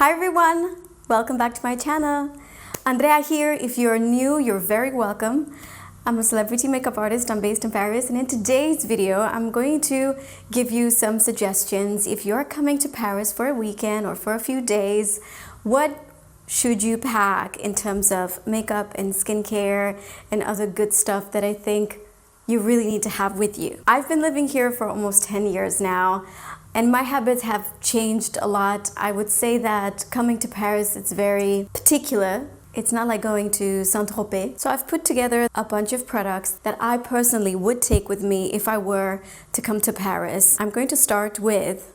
Hi everyone, welcome back to my channel. Andrea here. If you're new, you're very welcome. I'm a celebrity makeup artist. I'm based in Paris, and in today's video I'm going to give you some suggestions. If you're coming to Paris for a weekend or for a few days, what should you pack in terms of makeup and skincare and other good stuff that I think you really need to have with you. I've been living here for almost 10 years now, and my habits have changed a lot. I would say that coming to Paris, it's very particular. It's not like going to Saint-Tropez. So I've put together a bunch of products that I personally would take with me if I were to come to Paris. I'm going to start with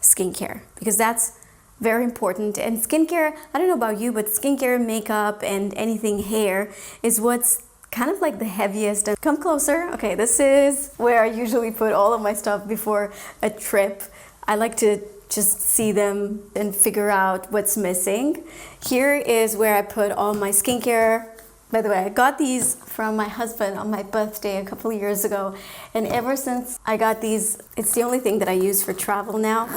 skincare because that's very important. And skincare, I don't know about you, but skincare, makeup, and anything hair is what's kind of like the heaviest. Come closer. Okay, this is where I usually put all of my stuff before a trip. I like to just see them and figure out what's missing. Here is where I put all my skincare. By the way, I got these from my husband on my birthday a couple of years ago, and ever since I got these, it's the only thing that I use for travel now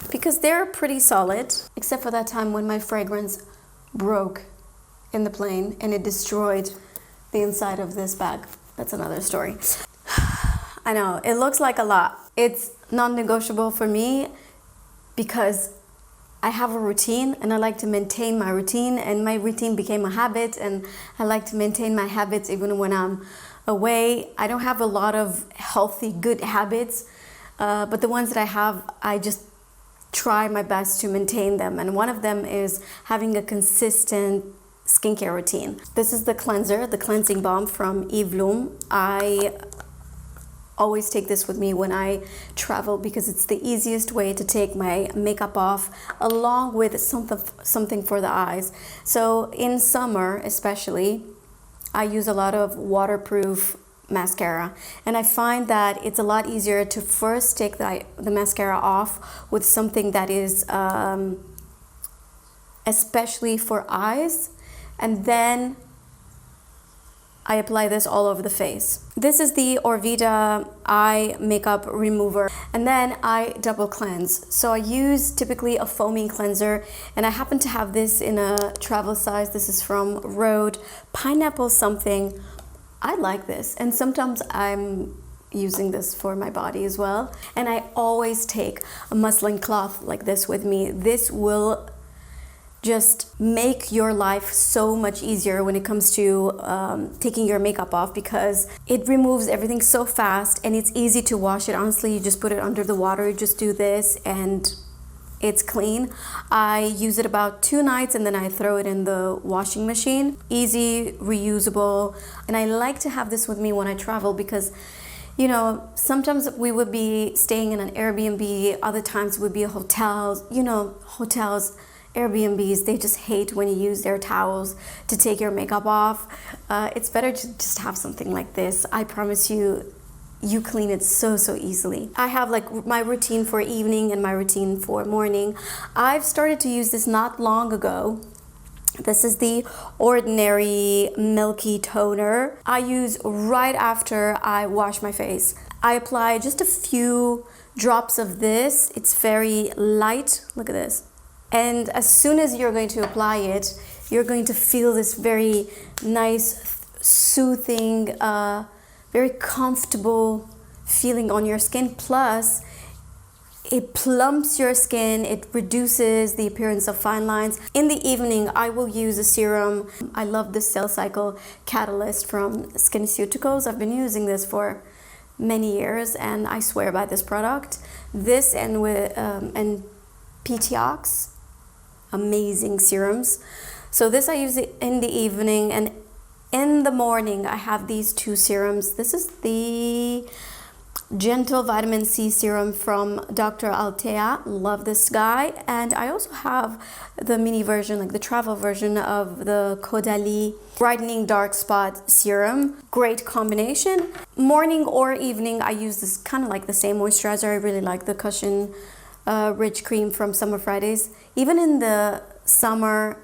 because they're pretty solid, except for that time when my fragrance broke in the plane and it destroyed the inside of this bag. That's another story. I know, it looks like a lot. It's non-negotiable for me because I have a routine and I like to maintain my routine, and my routine became a habit, and I like to maintain my habits even when I'm away. I don't have a lot of healthy, good habits, but the ones that I have, I just try my best to maintain them. And one of them is having a consistent skincare routine. This is the cleanser, the cleansing balm from Eve Lom. I always take this with me when I travel because it's the easiest way to take my makeup off, along with something for the eyes. So in summer especially, I use a lot of waterproof mascara, and I find that it's a lot easier to first take the mascara off with something that is especially for eyes, and then I apply this all over the face. This is the Orveda eye makeup remover, and then I double cleanse. So I use typically a foaming cleanser, and I happen to have this in a travel size. This is from Rhode, pineapple something. I like this, and sometimes I'm using this for my body as well. And I always take a muslin cloth like this with me. This will just make your life so much easier when it comes to taking your makeup off, because it removes everything so fast and it's easy to wash it. Honestly, you just put it under the water, you just do this and it's clean. I use it about 2 nights and then I throw it in the washing machine. Easy, reusable, and I like to have this with me when I travel because, you know, sometimes we would be staying in an Airbnb, other times it would be a hotel. You know, hotels, Airbnbs, they just hate when you use their towels to take your makeup off. It's better to just have something like this. I promise you, you clean it so easily. I have like my routine for evening and my routine for morning. I've started to use this not long ago. This is the Ordinary Milky Toner. I use right after I wash my face. I apply just a few drops of this. It's very light. Look at this. And as soon as you're going to apply it, you're going to feel this very nice, soothing, very comfortable feeling on your skin. Plus, it plumps your skin, it reduces the appearance of fine lines. In the evening, I will use a serum. I love this Cell Cycle Catalyst from Skinceuticals. I've been using this for many years and I swear by this product. This and Ptiox, amazing serums. So this I use it in the evening, and in the morning I have these 2 serums. This is the Gentle Vitamin C Serum from Dr.Althea. Love this guy. And I also have the mini version, like the travel version of the Caudalie Brightening Dark Spot Serum. Great combination. Morning or evening, I use this kind of like the same moisturizer. I really like the Cushion Rich Cream from Summer Fridays. Even in the summer,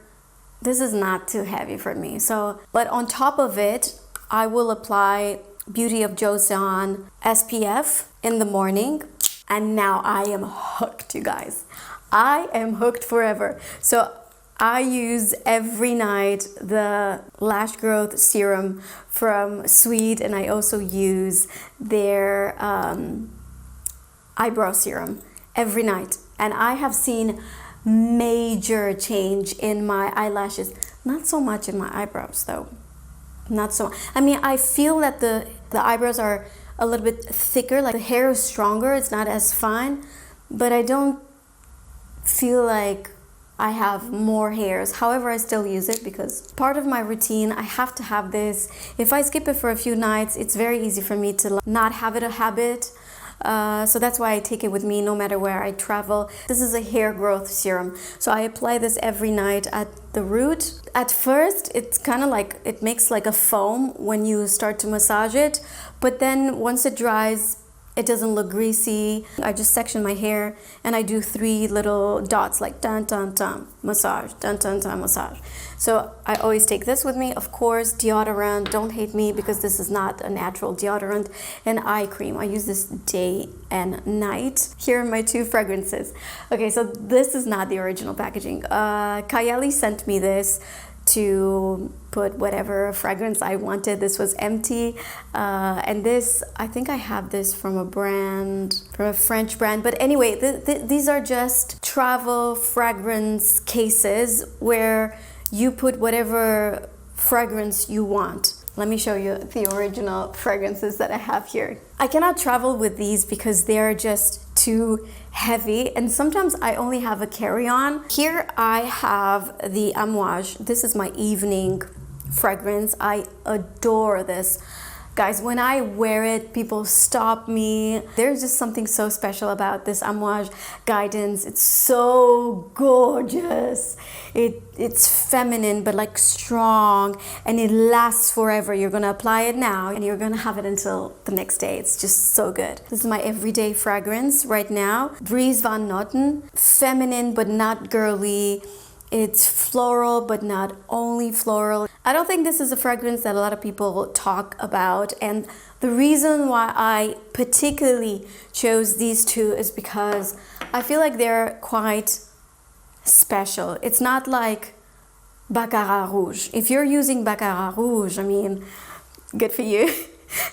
this is not too heavy for me. So, but on top of it, I will apply Beauty of Joseon SPF in the morning. And now I am hooked, you guys. I am hooked forever. So I use every night the Lash Growth Serum from SWEED, and I also use their eyebrow serum every night. And I have seen major change in my eyelashes. Not so much in my eyebrows though. Not so. I mean, I feel that the eyebrows are a little bit thicker, like the hair is stronger, it's not as fine, but I don't feel like I have more hairs. However, I still use it because part of my routine, I have to have this. If I skip it for a few nights, it's very easy for me to not have it a habit. So that's why I take it with me no matter where I travel. This is a hair growth serum. So I apply this every night at the root. At first, it's kind of like, it makes like a foam when you start to massage it. But then once it dries, it doesn't look greasy. I just section my hair and I do 3 little dots like dun dun dun massage, dun dun dun massage. So I always take this with me. Of course, deodorant, don't hate me because this is not a natural deodorant. And eye cream, I use this day and night. Here are my 2 fragrances. Okay, so this is not the original packaging. Caudalie sent me this to put whatever fragrance I wanted. This was empty, and this, I think I have this from a brand, from a French brand, but anyway, these are just travel fragrance cases where you put whatever fragrance you want. Let me show you the original fragrances that I have here. I cannot travel with these because they're just too heavy, and sometimes I only have a carry-on. Here I have the Amouage. This is my evening fragrance. I adore this. Guys, when I wear it, people stop me. There's just something so special about this Amouage Guidance. It's so gorgeous. It's feminine, but like strong, and it lasts forever. You're gonna apply it now, and you're gonna have it until the next day. It's just so good. This is my everyday fragrance right now. Dries van Noten. Feminine, but not girly. It's floral, but not only floral. I don't think this is a fragrance that a lot of people talk about, and the reason why I particularly chose these 2 is because I feel like they're quite special. It's not like Baccarat Rouge. If you're using Baccarat Rouge, I mean, good for you.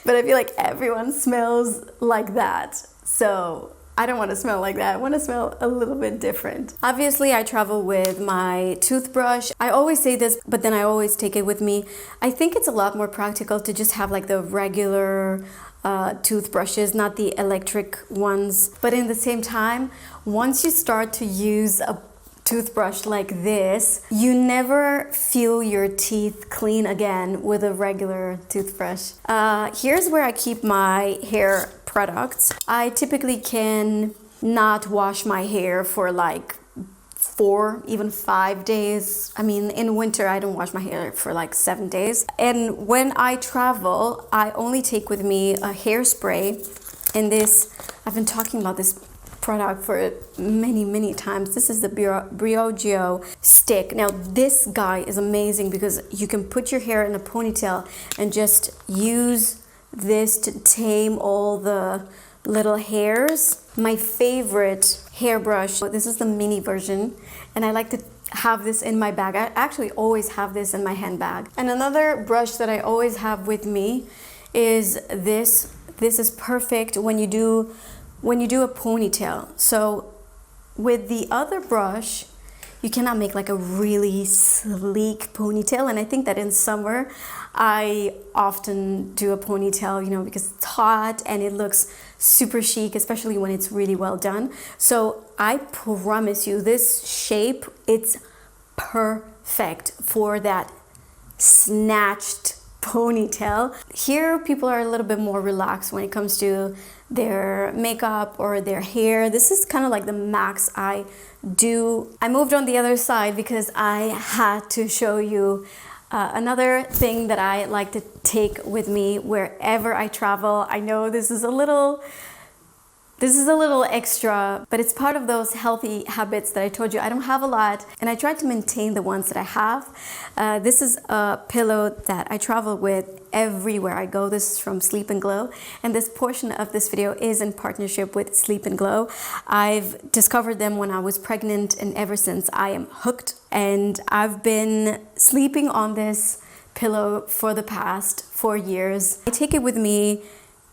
But I feel like everyone smells like that. So I don't want to smell like that. I want to smell a little bit different. Obviously, I travel with my toothbrush. I always say this, but then I always take it with me. I think it's a lot more practical to just have like the regular toothbrushes, not the electric ones. But in the same time, once you start to use a toothbrush like this, you never feel your teeth clean again with a regular toothbrush. Here's where I keep my hair products. I typically can not wash my hair for like 4, even 5 days. I mean, in winter, I don't wash my hair for like 7 days. And when I travel, I only take with me a hairspray. And this, I've been talking about this product for many times. This is the Briogeo stick. Now this guy is amazing because you can put your hair in a ponytail and just use this to tame all the little hairs. My favorite hairbrush, this is the mini version, and I like to have this in my bag. I actually always have this in my handbag. And another brush that I always have with me is this. This is perfect when you do a ponytail. So with the other brush, you cannot make like a really sleek ponytail. And I think that in summer, I often do a ponytail, you know, because it's hot and it looks super chic, especially when it's really well done. So I promise you, this shape, it's perfect for that snatched ponytail. Here, people are a little bit more relaxed when it comes to their makeup or their hair. This is kind of like the max I do. I moved on the other side because I had to show you another thing that I like to take with me wherever I travel. I know this is a little This is a little extra, but it's part of those healthy habits that I told you I don't have a lot, and I try to maintain the ones that I have. This is a pillow that I travel with everywhere I go. This is from Sleep and Glow, and this portion of this video is in partnership with Sleep and Glow. I've discovered them when I was pregnant, and ever since I am hooked, and I've been sleeping on this pillow for the past 4 years. I take it with me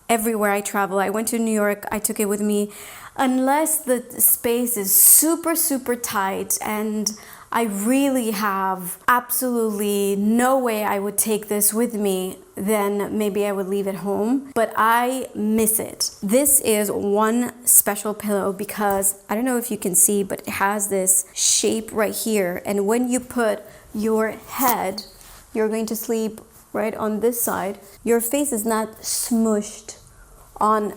everywhere I travel. I went to New York, I took it with me. Unless the space is super tight and I really have absolutely no way I would take this with me, then maybe I would leave it home, but I miss it. This is one special pillow because I don't know if you can see, but it has this shape right here, and when you put your head, you're going to sleep right on this side, your face is not smushed on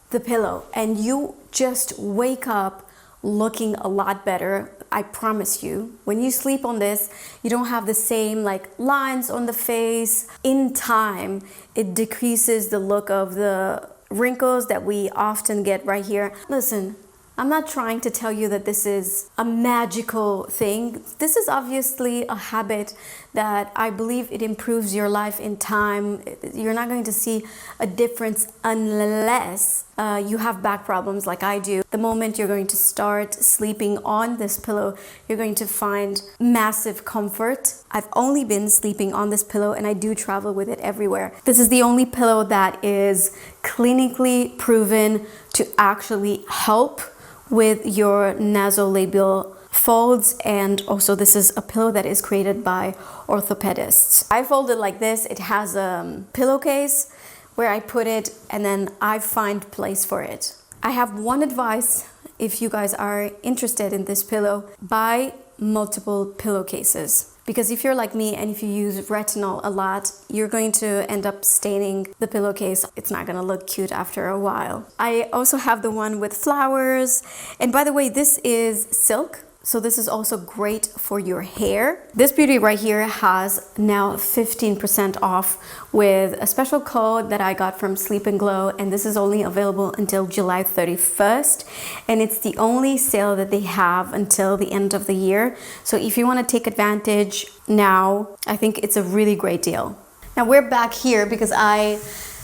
the pillow, and you just wake up looking a lot better. I promise you, when you sleep on this, you don't have the same like lines on the face. In time, it decreases the look of the wrinkles that we often get right here. Listen, I'm not trying to tell you that this is a magical thing. This is obviously a habit that I believe it improves your life in time. You're not going to see a difference unless you have back problems like I do. The moment you're going to start sleeping on this pillow, you're going to find massive comfort. I've only been sleeping on this pillow, and I do travel with it everywhere. This is the only pillow that is clinically proven to actually help with your nasolabial folds, and also this is a pillow that is created by orthopedists. I fold it like this. It has a pillowcase where I put it, and then I find place for it. I have one advice if you guys are interested in this pillow: buy multiple pillowcases. Because if you're like me and if you use retinol a lot, you're going to end up staining the pillowcase. It's not gonna look cute after a while. I also have the one with flowers. And by the way, this is silk. So this is also great for your hair. This beauty right here has now 15% off with a special code that I got from Sleep and Glow, and this is only available until July 31st, and it's the only sale that they have until the end of the year. So if you want to take advantage now, I think it's a really great deal. Now we're back here because I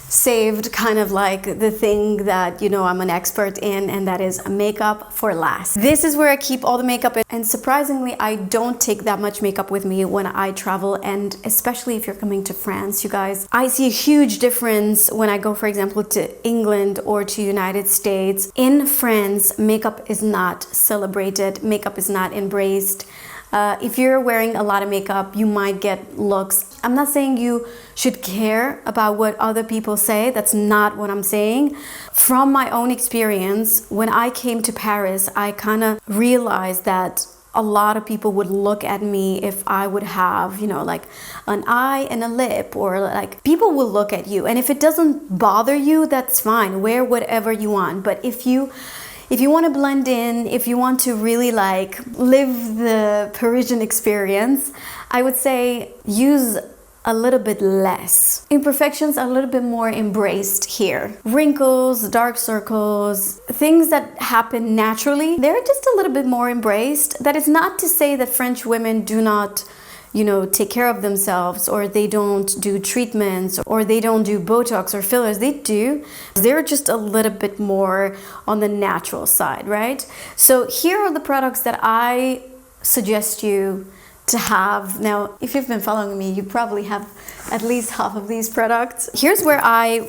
saved kind of like the thing that, you know, I'm an expert in, and that is makeup for last. This is where I keep all the makeup in, and surprisingly I don't take that much makeup with me when I travel, and especially if you're coming to France, you guys. I see a huge difference when I go, for example, to England or to United States. In France, makeup is not celebrated, makeup is not embraced. If you're wearing a lot of makeup, you might get looks. I'm not saying you should care about what other people say. That's not what I'm saying. From my own experience, when I came to Paris, I kind of realized that a lot of people would look at me if I would have, you know, like an eye and a lip, or like people will look at you. And if it doesn't bother you, that's fine. Wear whatever you want. But if you want to blend in, if you want to really like live the Parisian experience, I would say use a little bit less. Imperfections are a little bit more embraced here. Wrinkles, dark circles, things that happen naturally, they're just a little bit more embraced. That is not to say that French women do not, you know, take care of themselves, or they don't do treatments, or they don't do Botox or fillers. They do. They're just a little bit more on the natural side, right? So here are the products that I suggest you to have. Now, if you've been following me, you probably have at least half of these products. Here's where I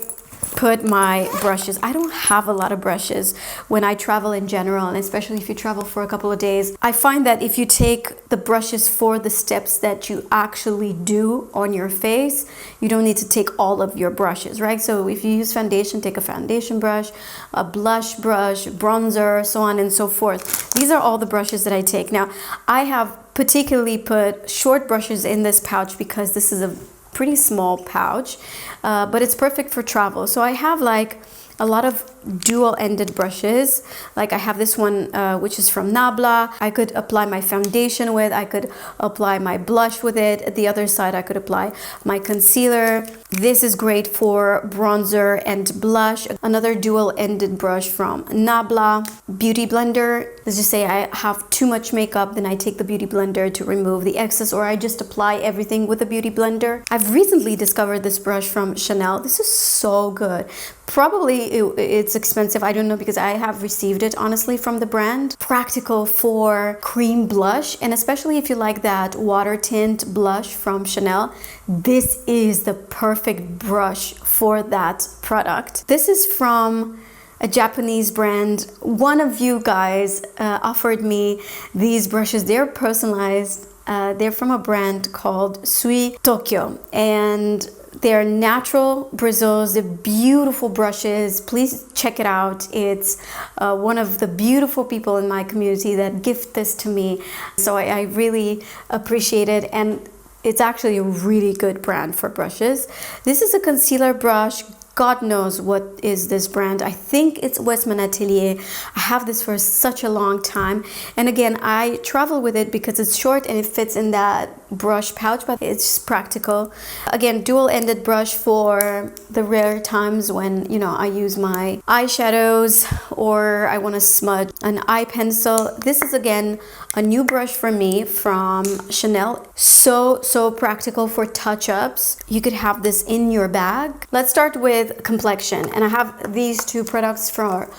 put my brushes. I don't have a lot of brushes when I travel in general, and especially if you travel for a couple of days. I find that if you take the brushes for the steps that you actually do on your face, you don't need to take all of your brushes, right? So if you use foundation, take a foundation brush, a blush brush, bronzer, so on and so forth. These are all the brushes that I take. Now, I have particularly put short brushes in this pouch because this is a pretty small pouch, but it's perfect for travel. So I have like a lot of dual-ended brushes. Like I have this one, which is from Nabla. I could apply my foundation with, I could apply my blush with it. At the other side, I could apply my concealer. This is great for bronzer and blush. Another dual-ended brush from Nabla. Beauty blender. Let's just say I have too much makeup, then I take the beauty blender to remove the excess, or I just apply everything with a beauty blender. I've recently discovered this brush from Chanel. This is so good. Probably it's expensive, I don't know, because I have received it honestly from the brand. Practical for cream blush, and especially if you like that water tint blush from Chanel, this is the perfect brush for that product. This is from a Japanese brand. One of you guys offered me these brushes. They're personalized. They're from a brand called SWEED Tokyo, and they're natural bristles. They're beautiful brushes. Please check it out. It's one of the beautiful people in my community that gift this to me, so I really appreciate it, and it's actually a really good brand for brushes. This is a concealer brush. God knows what is this brand. I think it's Westman Atelier. I have this for such a long time, and again, I travel with it because it's short and it fits in that brush pouch, but it's just practical. Again, dual-ended brush for the rare times when, you know, I use my eyeshadows or I want to smudge an eye pencil. This is again a new brush for me from Chanel. So practical for touch-ups. You could have this in your bag. Let's start with complexion, and I have these two products for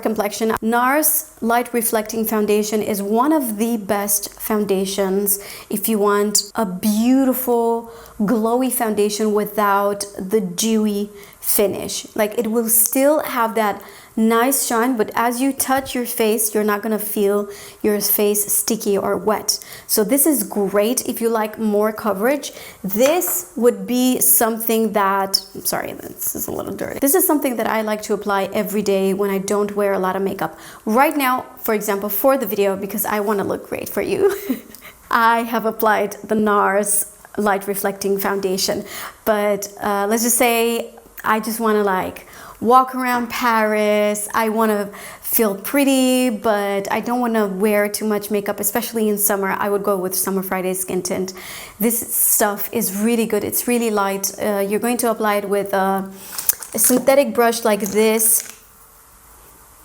complexion. NARS Light Reflecting Foundation is one of the best foundations if you want a beautiful glowy foundation without the dewy finish. Like, it will still have that nice shine, but as you touch your face, you're not gonna feel your face sticky or wet. So this is great if you like more coverage. This would be something that, sorry, this is a little dirty. This is something that I like to apply every day when I don't wear a lot of makeup. Right now, for example, for the video, because I want to look great for you, I have applied the NARS Light Reflecting Foundation, but let's just say I just want to like walk around Paris. I want to feel pretty, but I don't want to wear too much makeup, especially in summer. I would go with Summer Friday Skin Tint. This stuff is really good. It's really light. You're going to apply it with a synthetic brush like this.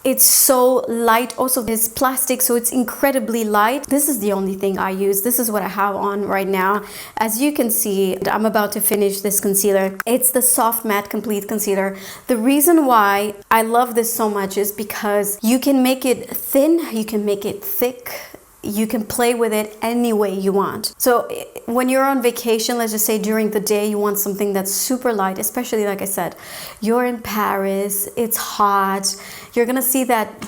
It's so light. Also, it's plastic, so it's incredibly light. This is the only thing I use. This is what I have on right now. As you can see, I'm about to finish this concealer. It's the Soft Matte Complete Concealer. The reason why I love this so much is because you can make it thin, you can make it thick, you can play with it any way you want. So when you're on vacation, let's just say during the day, you want something that's super light, especially like I said, you're in Paris, it's hot, you're gonna see that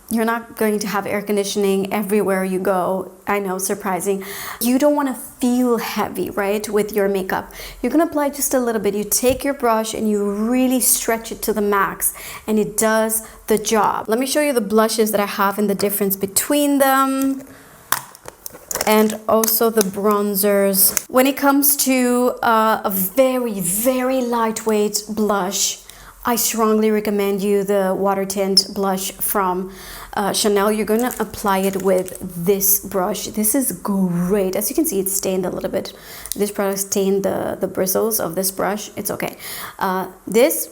you're not going to have air conditioning everywhere you go. I know, surprising. You don't want to feel heavy, right, with your makeup. You're gonna apply just a little bit. You take your brush and you really stretch it to the max, and it does the job. Let me show you the blushes that I have and the difference between them, and also the bronzers. When it comes to a very, very lightweight blush, I strongly recommend you the water tint blush from Chanel. You're gonna apply it with this brush. This is great. As you can see, it's stained a little bit. This product stained the bristles of this brush. It's okay. This,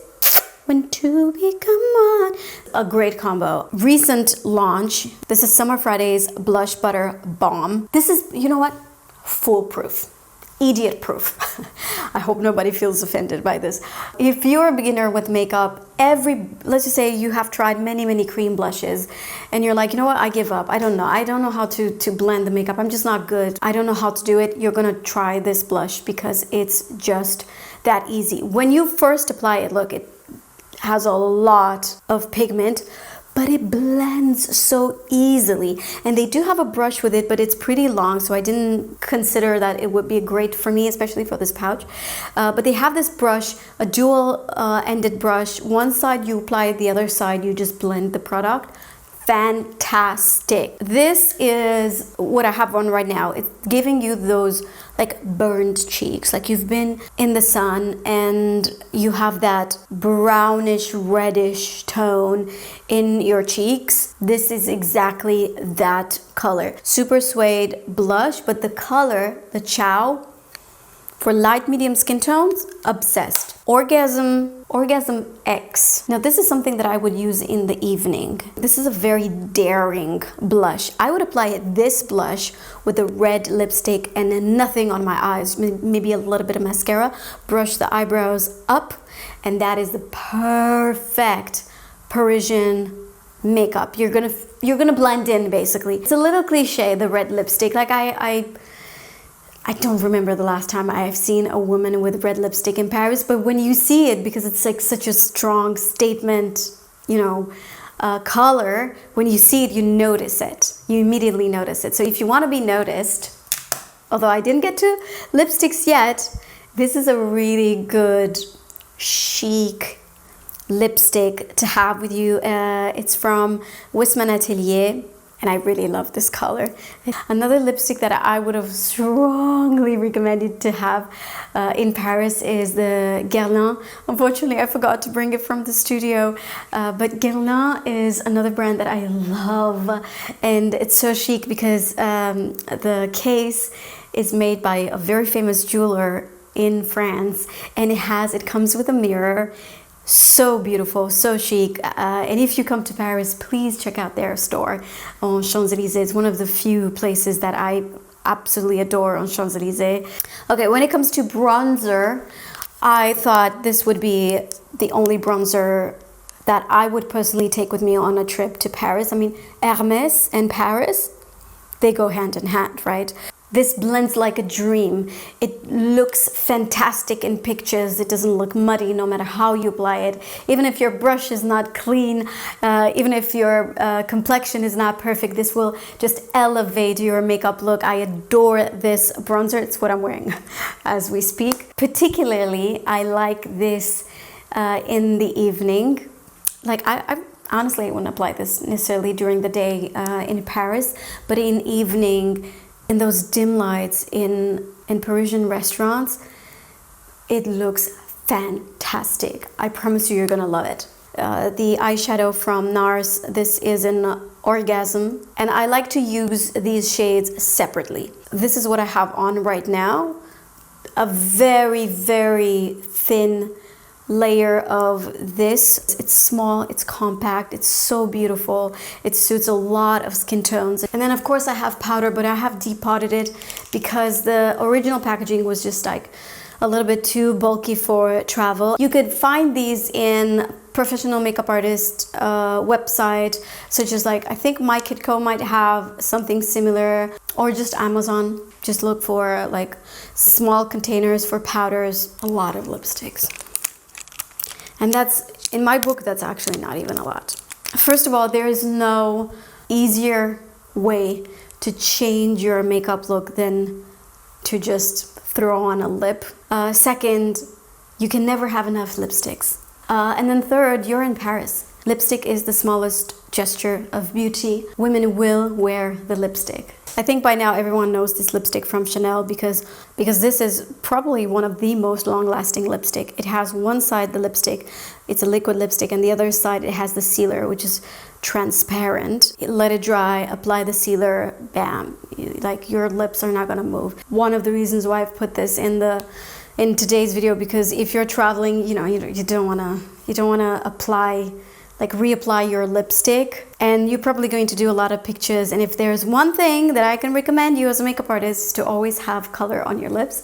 when to become one, a great combo. Recent launch. This is Summer Friday's Blush Butter Balm. This is, you know what, foolproof. Idiot proof. I hope nobody feels offended by this. If you're a beginner with makeup, let's just say you have tried many cream blushes and you're like, you know what, I give up. I don't know how to blend the makeup. I'm just not good. I don't know how to do it. You're gonna try this blush because it's just that easy. When you first apply it, look, it has a lot of pigment, but it blends so easily. And they do have a brush with it, but it's pretty long, so I didn't consider that it would be great for me, especially for this pouch. But they have this brush, a dual ended brush. One side you apply it, the other side you just blend the product. fantastic. This is what I have on right now. It's giving you those like burned cheeks, like you've been in the sun and you have that brownish reddish tone in your cheeks. This is exactly that color. Super Suede blush, but the color, the Chow, for light medium skin tones, obsessed. Orgasm X. Now this is something that I would use in the evening. This is a very daring blush. I would apply this blush with a red lipstick and nothing on my eyes, maybe a little bit of mascara, brush the eyebrows up, and that is the perfect Parisian makeup. You're gonna blend in basically. It's a little cliche, the red lipstick. Like I don't remember the last time I've seen a woman with red lipstick in Paris, but when you see it, because it's like such a strong statement, you know, color, when you see it, you notice it. You immediately notice it. So if you want to be noticed, although I didn't get to lipsticks yet, this is a really good, chic lipstick to have with you. It's from Wisman Atelier. And I really love this color. Another lipstick that I would have strongly recommended to have in Paris is the Guerlain. Unfortunately, I forgot to bring it from the studio. But Guerlain is another brand that I love. And it's so chic because the case is made by a very famous jeweler in France. And it comes with a mirror. So beautiful, so chic, and if you come to Paris, please check out their store on Champs-Élysées. It's one of the few places that I absolutely adore on Champs-Élysées. Okay, when it comes to bronzer, I thought this would be the only bronzer that I would personally take with me on a trip to Paris. I mean, Hermès and Paris, they go hand in hand, right? This blends like a dream. It looks fantastic in pictures. It doesn't look muddy no matter how you apply it. Even if your brush is not clean, even if your complexion is not perfect, this will just elevate your makeup look. I adore this bronzer. It's what I'm wearing as we speak. Particularly, I like this in the evening. Like I honestly, I wouldn't apply this necessarily during the day in Paris, but in evening, in those dim lights in Parisian restaurants, it looks fantastic. I promise you're gonna love it. The eyeshadow from NARS, this is an Orgasm, and I like to use these shades separately. This is what I have on right now. A very, very thin layer of this. It's small, it's compact, it's so beautiful. It suits a lot of skin tones. And then of course I have powder, but I have depotted it because the original packaging was just like a little bit too bulky for travel. You could find these in professional makeup artist website, such as like, I think My Kit Co might have something similar, or just Amazon. Just look for like small containers for powders, a lot of lipsticks. And that's, in my book, that's actually not even a lot. First of all, there is no easier way to change your makeup look than to just throw on a lip. Second, you can never have enough lipsticks. And then third, you're in Paris. Lipstick is the smallest gesture of beauty. Women will wear the lipstick. I think by now everyone knows this lipstick from Chanel because this is probably one of the most long-lasting lipstick. It has one side, the lipstick, it's a liquid lipstick, and the other side it has the sealer, which is transparent. Let it dry, apply the sealer, bam, like your lips are not gonna move. One of the reasons why I've put this in today's video, because if you're traveling, you know, you don't wanna apply, like reapply your lipstick, and you're probably going to do a lot of pictures. And if there's one thing that I can recommend you as a makeup artist, to always have color on your lips,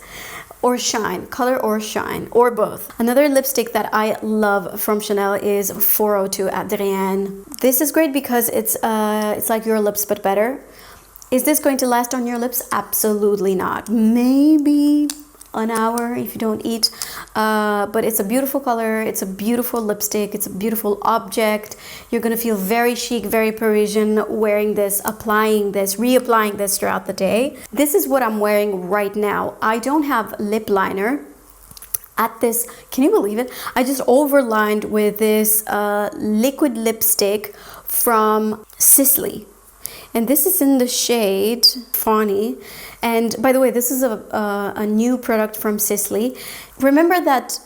or shine, color or shine, or both. Another lipstick that I love from Chanel is 402 Adrienne. This is great because it's like your lips but better. Is this going to last on your lips? Absolutely not. Maybe an hour if you don't eat, but it's a beautiful color, it's a beautiful lipstick, it's a beautiful object. You're gonna feel very chic, very Parisian wearing this, applying this, reapplying this throughout the day. This is what I'm wearing right now. I don't have lip liner at this, can you believe it? I just overlined with this liquid lipstick from Sisley. And this is in the shade Fawny. And by the way, this is a new product from Sisley. Remember that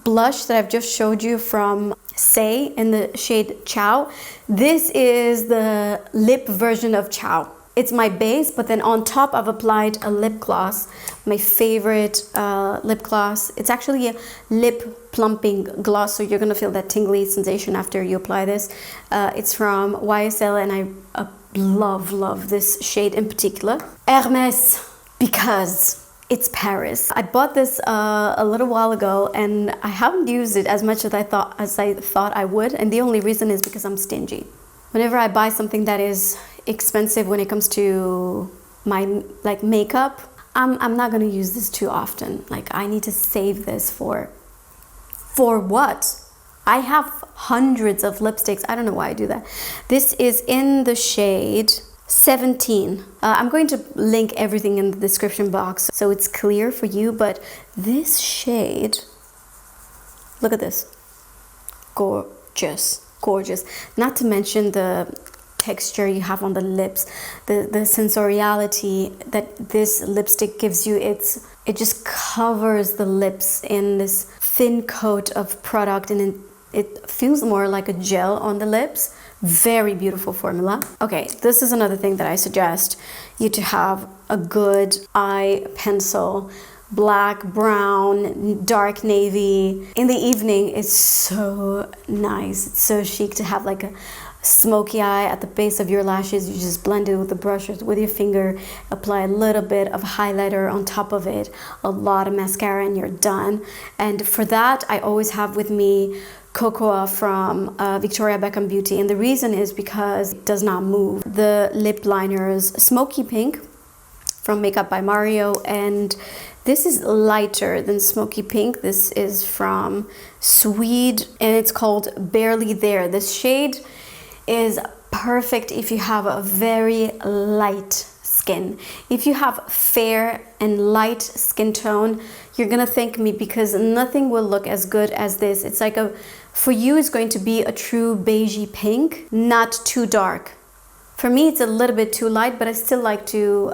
blush that I've just showed you from Say in the shade Chow? This is the lip version of Chow. It's my base, but then on top I've applied a lip gloss, my favorite lip gloss. It's actually a lip plumping gloss, so you're gonna feel that tingly sensation after you apply this. It's from YSL, and I love this shade in particular. Hermès, because it's Paris. I bought this a little while ago, and I haven't used it as much as I thought I would, and the only reason is because I'm stingy. Whenever I buy something that is expensive when it comes to my makeup, I'm not gonna use this too often. Like, I need to save this for what? I have hundreds of lipsticks. I don't know why I do that. This is in the shade 17. I'm going to link everything in the description box so it's clear for you, but this shade, look at this. Gorgeous. Not to mention the texture you have on the lips, the sensoriality that this lipstick gives you. It just covers the lips in this thin coat of product, and it feels more like a gel on the lips. Very beautiful formula. Okay, this is another thing that I suggest you to have: a good eye pencil. Black, brown, dark navy. In the evening, it's so nice. It's so chic to have like a smoky eye at the base of your lashes. You just blend it with the brush or with your finger, apply a little bit of highlighter on top of it, a lot of mascara, and you're done. And for that, I always have with me Cocoa from Victoria Beckham Beauty, and the reason is because it does not move. The lip liners, Smoky Pink from Makeup by Mario, and this is lighter than Smoky Pink. This is from SWEED, and it's called Barely There. This shade is perfect if you have a very light skin. If you have fair and light skin tone, you're gonna thank me, because nothing will look as good as this. It's like for you, it's going to be a true beigey pink, not too dark. For me, it's a little bit too light, but I still like to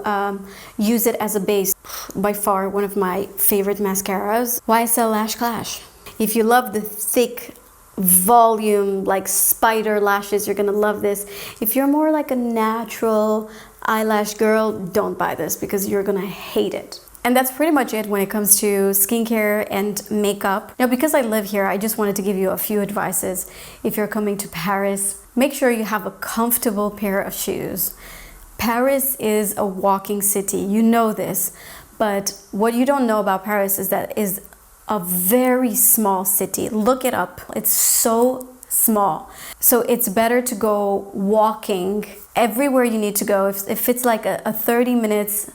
use it as a base. By far, one of my favorite mascaras. YSL Lash Clash. If you love the thick volume, like spider lashes, you're gonna love this. If you're more like a natural eyelash girl, don't buy this, because you're gonna hate it. And that's pretty much it when it comes to skincare and makeup. Now, because I live here, I just wanted to give you a few advices. If you're coming to Paris, make sure you have a comfortable pair of shoes. Paris is a walking city, you know this, but what you don't know about Paris is that it's a very small city. Look it up, it's so small. So it's better to go walking everywhere you need to go. If it's like a 30 minutes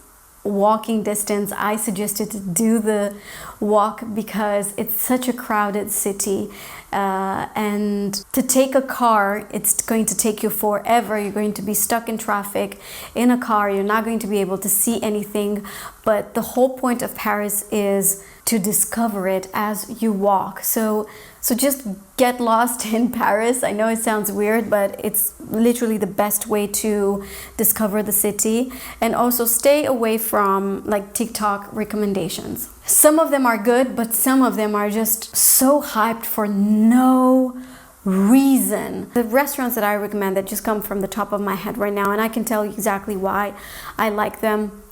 walking distance, I suggest you to do the walk, because it's such a crowded city, and to take a car, it's going to take you forever. You're going to be stuck in traffic in a car. You're not going to be able to see anything, but the whole point of Paris is to discover it as you walk. So just get lost in Paris. I know it sounds weird, but it's literally the best way to discover the city. And also stay away from like TikTok recommendations. Some of them are good, but some of them are just so hyped for no reason. The restaurants that I recommend that just come from the top of my head right now, and I can tell you exactly why I like them.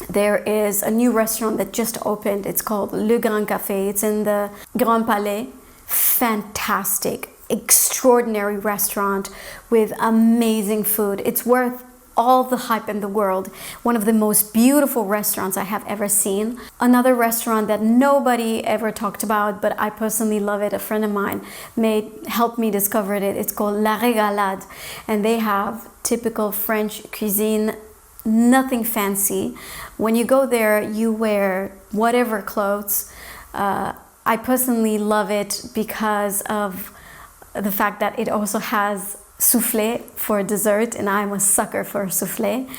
There is a new restaurant that just opened. It's called Le Grand Café. It's in the Grand Palais. Fantastic, extraordinary restaurant with amazing food. It's worth all the hype in the world. One of the most beautiful restaurants I have ever seen. Another restaurant that nobody ever talked about, but I personally love it. A friend of mine helped me discover it. It's called La Régalade, and they have typical French cuisine. Nothing fancy. When you go there, you wear whatever clothes. I personally love it because of the fact that it also has soufflé for dessert, and I'm a sucker for soufflé.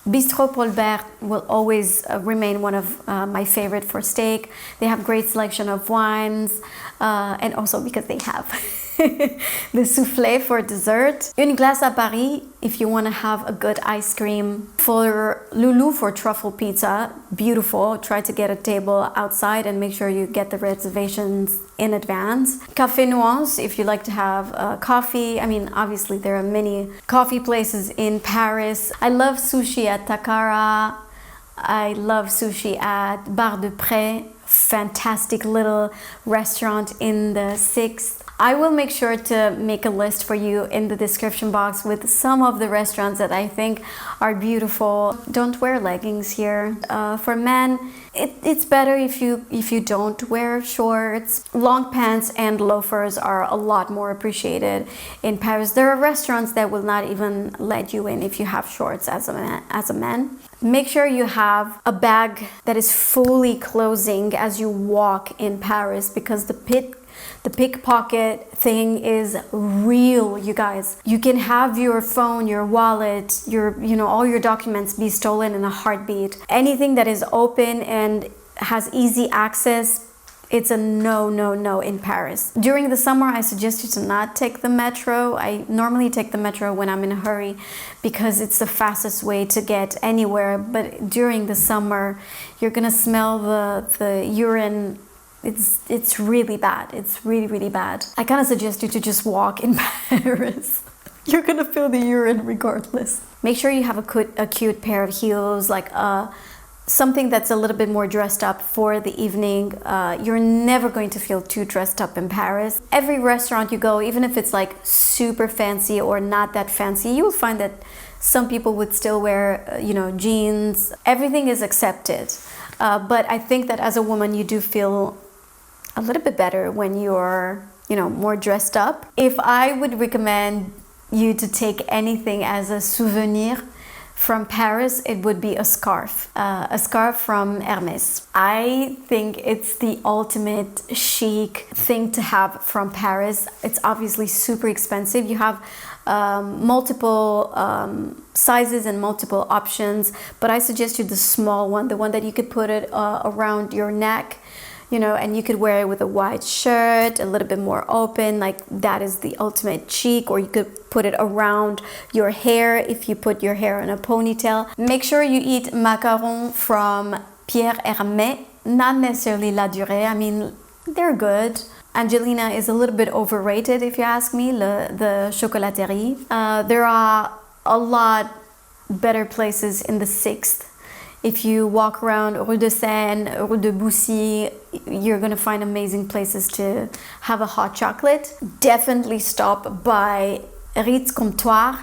Bistro Paulbert will always remain one of my favorite for steak. They have great selection of wines, and also because they have the soufflé for dessert. Une glace à Paris if you want to have a good ice cream. For Loulou for truffle pizza, beautiful. Try to get a table outside and make sure you get the reservations in advance. Café Nuance if you like to have coffee. I mean, obviously there are many coffee places in Paris. I love sushi at Takara. I love sushi at Bar de Pré. Fantastic little restaurant in the 6th. I will make sure to make a list for you in the description box with some of the restaurants that I think are beautiful. Don't wear leggings here. For men, it's better if you don't wear shorts. Long pants and loafers are a lot more appreciated in Paris. There are restaurants that will not even let you in if you have shorts as a man. Make sure you have a bag that is fully closing as you walk in Paris, because the pickpocket thing is real, you guys. You can have your phone, your wallet, all your documents be stolen in a heartbeat. Anything that is open and has easy access, it's a no in Paris. During the summer, I suggest you to not take the metro. I normally take the metro when I'm in a hurry because it's the fastest way to get anywhere. But during the summer, you're gonna smell the urine. It's really bad. It's really bad. I kind of suggest you to just walk in Paris. You're gonna feel the urine regardless. Make sure you have a cute pair of heels, like something that's a little bit more dressed up for the evening. You're never going to feel too dressed up in Paris. Every restaurant you go, even if it's like super fancy or not that fancy, you will find that some people would still wear, jeans. Everything is accepted. But I think that as a woman, you do feel a little bit better when you're, more dressed up. If I would recommend you to take anything as a souvenir from Paris, it would be a scarf from Hermès. I think it's the ultimate chic thing to have from Paris. It's obviously super expensive. You have multiple sizes and multiple options, but I suggest you the small one, the one that you could put it around your neck, and you could wear it with a white shirt, a little bit more open, like that is the ultimate chic. Or you could put it around your hair if you put your hair in a ponytail. Make sure you eat macarons from Pierre Hermé, not necessarily La Durée. I mean, they're good. Angelina is a little bit overrated if you ask me, the chocolaterie. There are a lot better places in the 6th. If you walk around Rue de Seine, Rue de Bussy, you're gonna find amazing places to have a hot chocolate. Definitely stop by Ritz Comptoir.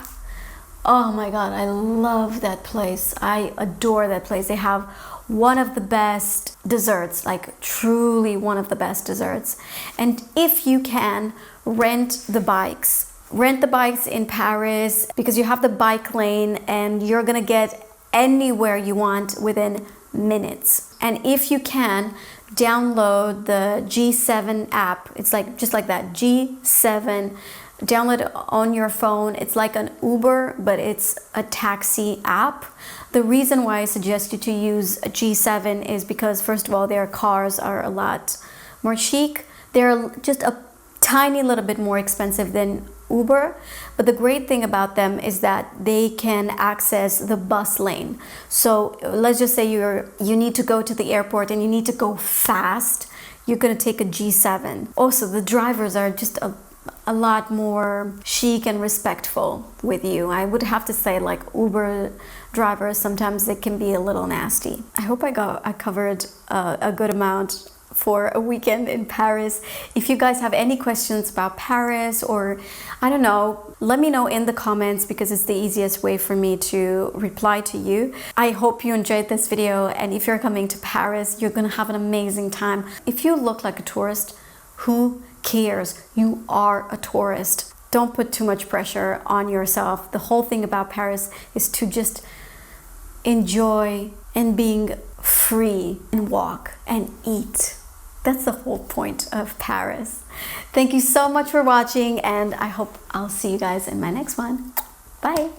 Oh my God, I love that place. I adore that place. They have one of the best desserts, like truly one of the best desserts. And if you can, rent the bikes. Rent the bikes in Paris, because you have the bike lane and you're gonna get anywhere you want within minutes. And if you can, download the G7 app. It's like just like that, G7. Download it on your phone. It's like an Uber, but it's a taxi app. The reason why I suggest you to use a G7 is because, first of all, their cars are a lot more chic. They're just a tiny little bit more expensive than Uber, but the great thing about them is that they can access the bus lane. So let's just say you need to go to the airport and you need to go fast. You're gonna take a G7. Also, the drivers are just a lot more chic and respectful with you. I would have to say, like, Uber drivers, sometimes they can be a little nasty. I hope I covered a good amount for a weekend in Paris. If you guys have any questions about Paris, or I don't know, let me know in the comments, because it's the easiest way for me to reply to you. I hope you enjoyed this video, and if you're coming to Paris, you're gonna have an amazing time. If you look like a tourist, who cares? You are a tourist. Don't put too much pressure on yourself. The whole thing about Paris is to just enjoy and being free and walk and eat. That's the whole point of Paris. Thank you so much for watching, and I hope I'll see you guys in my next one. Bye.